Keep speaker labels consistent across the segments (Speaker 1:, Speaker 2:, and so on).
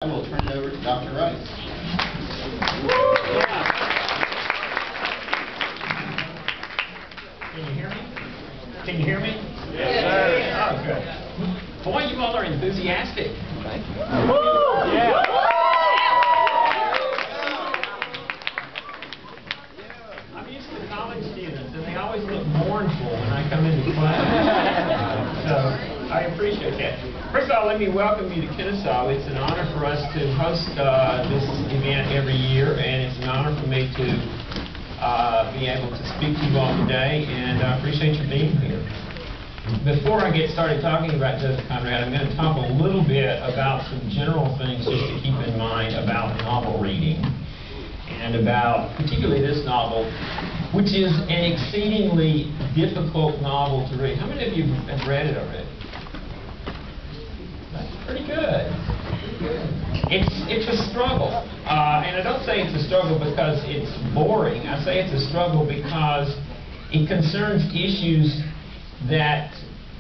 Speaker 1: I will turn it over to Dr. Rice.
Speaker 2: Can you hear me? Can you hear me?
Speaker 1: Yes, sir.
Speaker 2: Oh, good. Boy, you all are enthusiastic.
Speaker 1: Thank you.
Speaker 2: Woo! Yeah. I'm used to college students, and they always look mournful when I come into class. So I appreciate that. First of all, let me welcome you to Kennesaw. It's an honor for us to host this event every year, and it's an honor for me to be able to speak to you all today, and I appreciate you being here. Before I get started talking about Joseph Conrad, I'm going to talk a little bit about some general things just to keep in mind about novel reading, and about particularly this novel, which is an exceedingly difficult novel to read. How many of you have read it already? That's pretty good. It's a struggle, and I don't say it's a struggle because it's boring. I say it's a struggle because it concerns issues that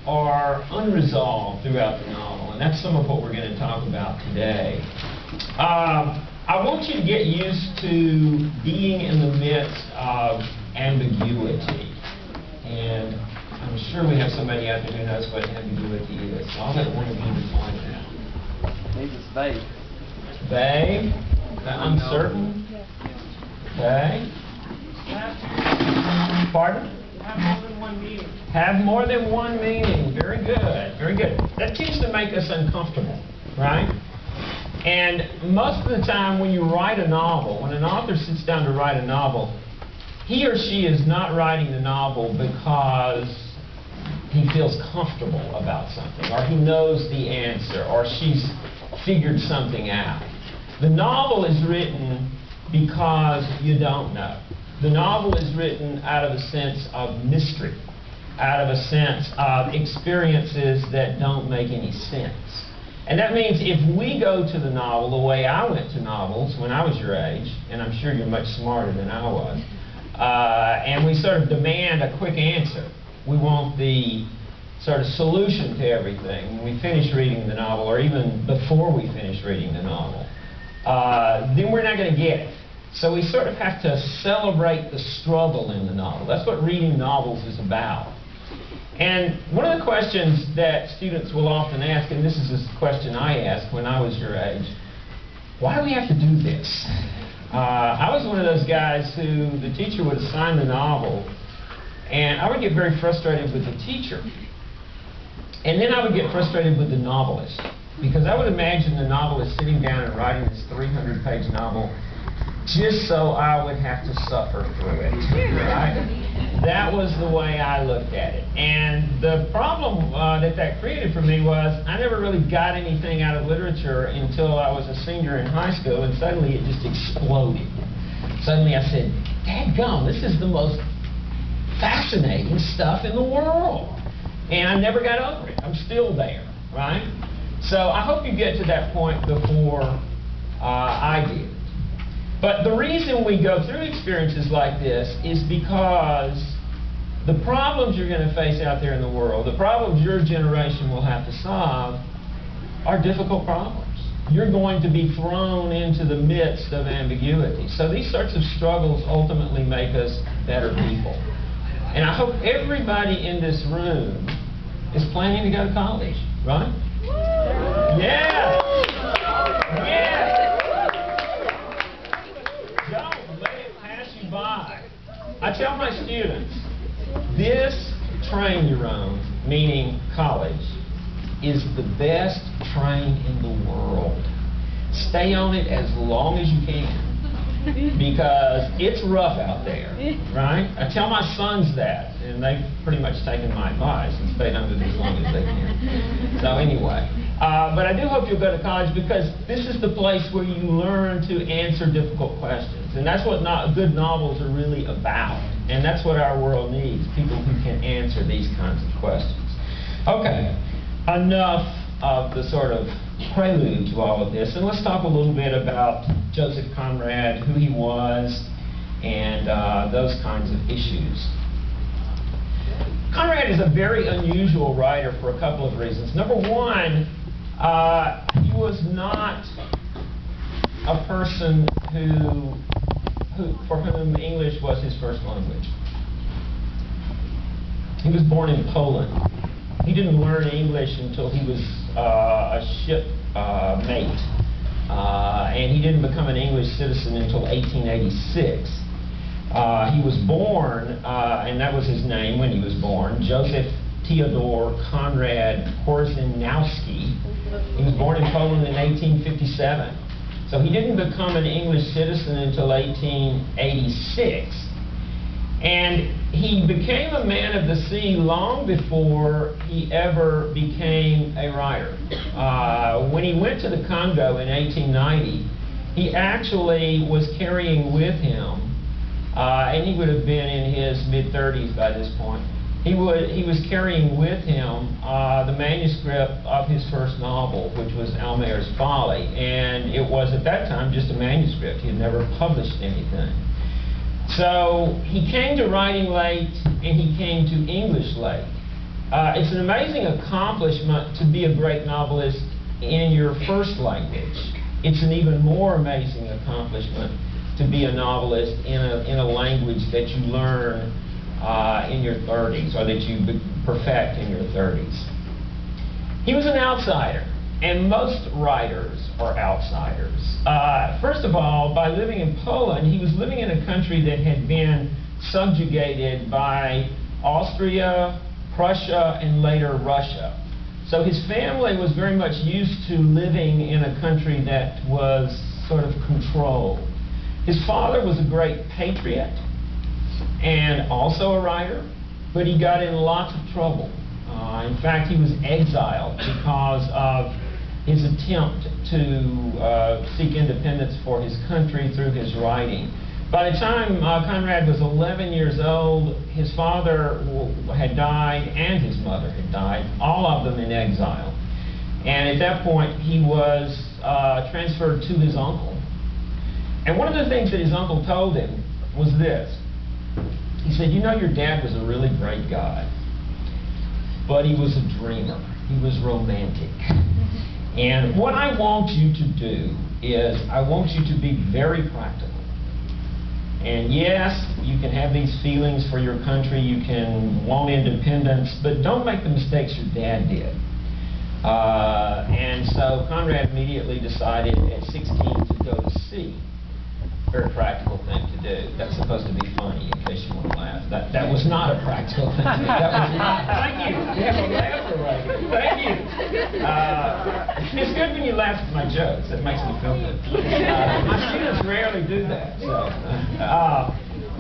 Speaker 2: are unresolved throughout the novel, and that's some of what we're going to talk about today. I want you to get used to being in the midst of ambiguity, and I'm sure we have somebody out there who knows what ambiguity is, so I'll let one of you define that.
Speaker 1: Maybe it's vague.
Speaker 2: Vague? Uncertain? Okay. Pardon?
Speaker 3: Have more than one meaning.
Speaker 2: Have more than one meaning. Very good. Very good. That tends to make us uncomfortable, right? And most of the time when you write a novel, when an author sits down to write a novel, he or she is not writing the novel because he feels comfortable about something, or he knows the answer, or she's figured something out. The novel is written because you don't know. The novel is written out of a sense of mystery, out of a sense of experiences that don't make any sense. And that means if we go to the novel the way I went to novels when I was your age, and I'm sure you're much smarter than I was, and we sort of demand a quick answer. We want the sort of solution to everything when we finish reading the novel, or even before we finish reading the novel. Then we're not going to get it. So we sort of have to celebrate the struggle in the novel. That's what reading novels is about. And one of the questions that students will often ask, and this is a question I asked when I was your age, why do we have to do this? I was one of those guys who the teacher would assign the novel, and I would get very frustrated with the teacher. And then I would get frustrated with the novelist, because I would imagine the novelist sitting down and writing this 300-page novel just so I would have to suffer through it, right? That was the way I looked at it. And the problem that created for me was I never really got anything out of literature until I was a senior in high school, and suddenly it just exploded. Suddenly I said, dadgum, this is the most fascinating stuff in the world. And I never got over it. I'm still there, right? So I hope you get to that point before I did. But the reason we go through experiences like this is because the problems you're going to face out there in the world, the problems your generation will have to solve, are difficult problems. You're going to be thrown into the midst of ambiguity. So these sorts of struggles ultimately make us better people. And I hope everybody in this room is planning to go to college, right? Yeah! Yeah! Don't let it pass you by. I tell my students, this train you're on, meaning college, is the best train in the world. Stay on it as long as you can, because it's rough out there, right? I tell my sons that, and they've pretty much taken my advice and stayed on it as long as they can. So anyway, but I do hope you'll go to college, because this is the place where you learn to answer difficult questions, and that's what good novels are really about, and that's what our world needs, people who can answer these kinds of questions. Okay, enough of the sort of prelude to all of this, and let's talk a little bit about Joseph Conrad, who he was, and those kinds of issues. Conrad is a very unusual writer for a couple of reasons. Number one, he was not a person for whom English was his first language. He was born in Poland. He didn't learn English until he was a ship mate. And he didn't become an English citizen until 1886. He was born, and that was his name when he was born, Joseph Theodore Conrad Korzenowski. He was born in Poland in 1857. So he didn't become an English citizen until 1886. And he became a man of the sea long before he ever became a writer. When he went to the Congo in 1890, he actually was carrying with him, and he would have been in his mid-30s by this point, he was carrying with him the manuscript of his first novel, which was Almayer's Folly. And it was at that time just a manuscript. He had never published anything. So he came to writing late, and he came to English late. It's an amazing accomplishment to be a great novelist in your first language. It's an even more amazing accomplishment to be a novelist in a language that you learn in your 30s, or that you perfect in your 30s. He was an outsider, and most writers are outsiders. First of all, by living in Poland, he was living in a country that had been subjugated by Austria, Prussia, and later Russia. So his family was very much used to living in a country that was sort of controlled. His father was a great patriot and also a writer, but he got in lots of trouble. In fact, he was exiled because of his attempt to seek independence for his country through his writing. By the time Conrad was 11 years old, his father had died and his mother had died, all of them in exile. And at that point, he was transferred to his uncle. And one of the things that his uncle told him was this. He said, "You know, your dad was a really great guy, but he was a dreamer. He was romantic. And what I want you to do is I want you to be very practical. And yes, you can have these feelings for your country, you can want independence, but don't make the mistakes your dad did." And so Conrad immediately decided at 16 to go to sea. Very practical thing to do. That's supposed to be funny, in case you want to laugh. That was not a practical thing to do. That was not. Thank you. You have a laugher right here. Thank you. It's good when you laugh at my jokes. It makes me feel good. My students rarely do that. So,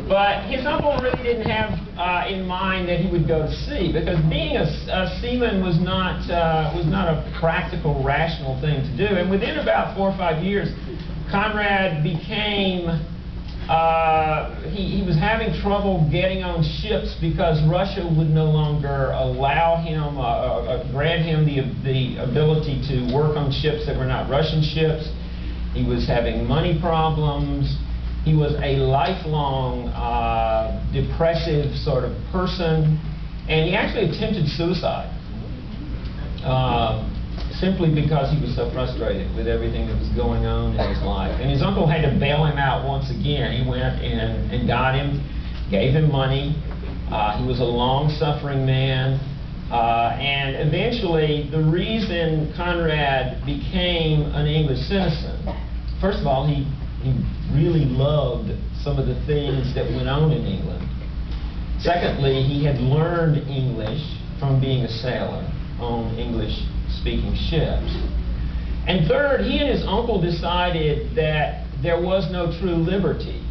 Speaker 2: but his uncle really didn't have in mind that he would go to sea, because being a seaman was not a practical, rational thing to do. And within about 4 or 5 years, Conrad became, he was having trouble getting on ships because Russia would no longer allow him, grant him the ability to work on ships that were not Russian ships. He was having money problems. He was a lifelong depressive sort of person, and he actually attempted suicide. Simply because he was so frustrated with everything that was going on in his life. And his uncle had to bail him out once again. He went and got him, gave him money. He was a long-suffering man. And eventually, the reason Conrad became an English citizen, first of all, he really loved some of the things that went on in England. Secondly, he had learned English from being a sailor on English-speaking ships. And third, he and his uncle decided that there was no true liberty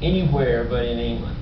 Speaker 2: anywhere but in England.